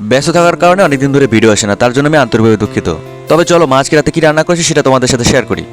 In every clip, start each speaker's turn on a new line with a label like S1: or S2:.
S1: ব্যস্ত থাকার কারণে অনেকদিন ধরে ভিডিও আসে না, তার জন্য আমি আন্তরিকভাবে দুঃখিত। তবে চলো মা আজকে রাতে কি রান্না করেছি সেটা তোমাদের সাথে শেয়ার করি।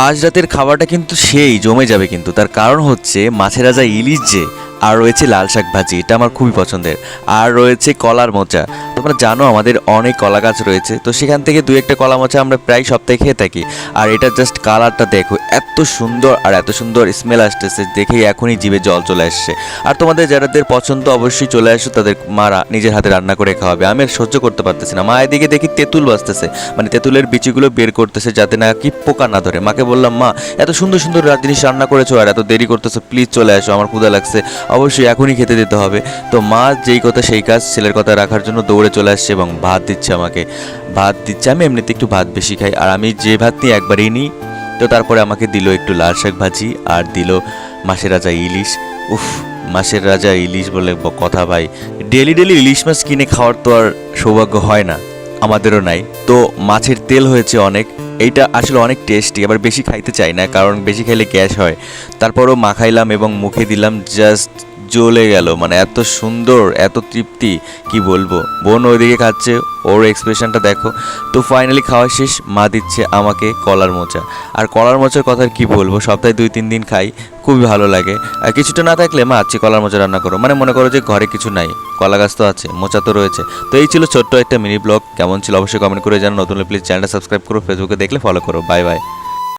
S1: আজ রাতের খাবারটা কিন্তু সেই জমে যাবে, কিন্তু তার কারণ হচ্ছে মাছের রাজা ইলিশ যে, আর রয়েছে লাল শাক ভাজি, এটা আমার খুবই পছন্দের, আর রয়েছে কলার মোচা। তোমরা জানো আমাদের অনেক কলা গাছ রয়েছে, তো সেখান থেকে দু একটা কলা মোচা আমরা প্রায় সপ্তাহে খেয়ে থাকি। আর এটা জাস্ট কালারটা দেখো, এত সুন্দর আর এত সুন্দর স্মেল আসতেছে, দেখেই এখনই জিভে জল চলে আসছে। আর তোমাদের যাদের পছন্দ অবশ্যই চলে আসো, তাদের মারা নিজের হাতে রান্না করে খাওয়াবে। আমি আর সহ্য করতে পারতেছি না। মা এদিকে দেখি তেঁতুল বাজতেছে, মানে তেঁতুলের বিচিগুলো বের করতেছে যাতে নাকি পোকা না ধরে। মাকে বললাম, মা এত সুন্দর সুন্দর জিনিস রান্না করেছো আর এত দেরি করতেছো, প্লিজ চলে আসো, আমার ক্ষুধা লাগছে, অবশ্যই এখনই খেতে দিতে হবে। তো মা যেই কথা সেই কাজ, ছেলের কথা রাখার জন্য দৌড়ে চলে আসছে এবং ভাত দিচ্ছে আমাকে। ভাত দিচ্ছে, আমি এমনিতে একটু ভাত বেশি খাই, আর আমি যে ভাত নিই একবারই নিই। তো তারপরে আমাকে দিল একটু লাল শাক ভাজি আর দিল মাছের রাজা ইলিশ। উফ, মাছের রাজা ইলিশ বলে কথা ভাই, ডেলি ডেলি ইলিশ মাছ কিনে খাওয়ার তো আর সৌভাগ্য হয় না, আমাদেরও নাই। তো মাছের তেল হয়েছে অনেক, এইটা আসলে অনেক টেস্টি, আবার বেশি খাইতে চাই না কারণ বেশি খাইলে গ্যাস হয়। তারপরও মাখাইলাম এবং মুখে দিলাম, জাস্ট জ্বলে গেল, মানে এত সুন্দর এত তৃপ্তি কি বলবো। বোন ওইদিকে খাচ্ছে, ওর এক্সপ্রেশনটা দেখো। তো ফাইনালি খাওয়া শেষ, মা দিচ্ছে আমাকে কলার মোচা। আর কলার মোচার কথা কি বলবো, সপ্তাহে 2-3 দিন খাই, খুবই ভালো লাগে। আর কিছুটা না থাকলে মা আজকে কলার মোচা রান্না করো, মানে মনে করো যে ঘরে কিছু নাই, কলা গাছ তো আছে, মোচা তো রয়েছে। তো এই ছিল ছোট্ট একটা মিনি ব্লগ, কেমন ছিল অবশ্যই কমেন্ট করে জানাও। নতুন প্লিজ চ্যানেলটা সাবস্ক্রাইব করো, ফেসবুকে দেখলে ফলো করো। Bye bye.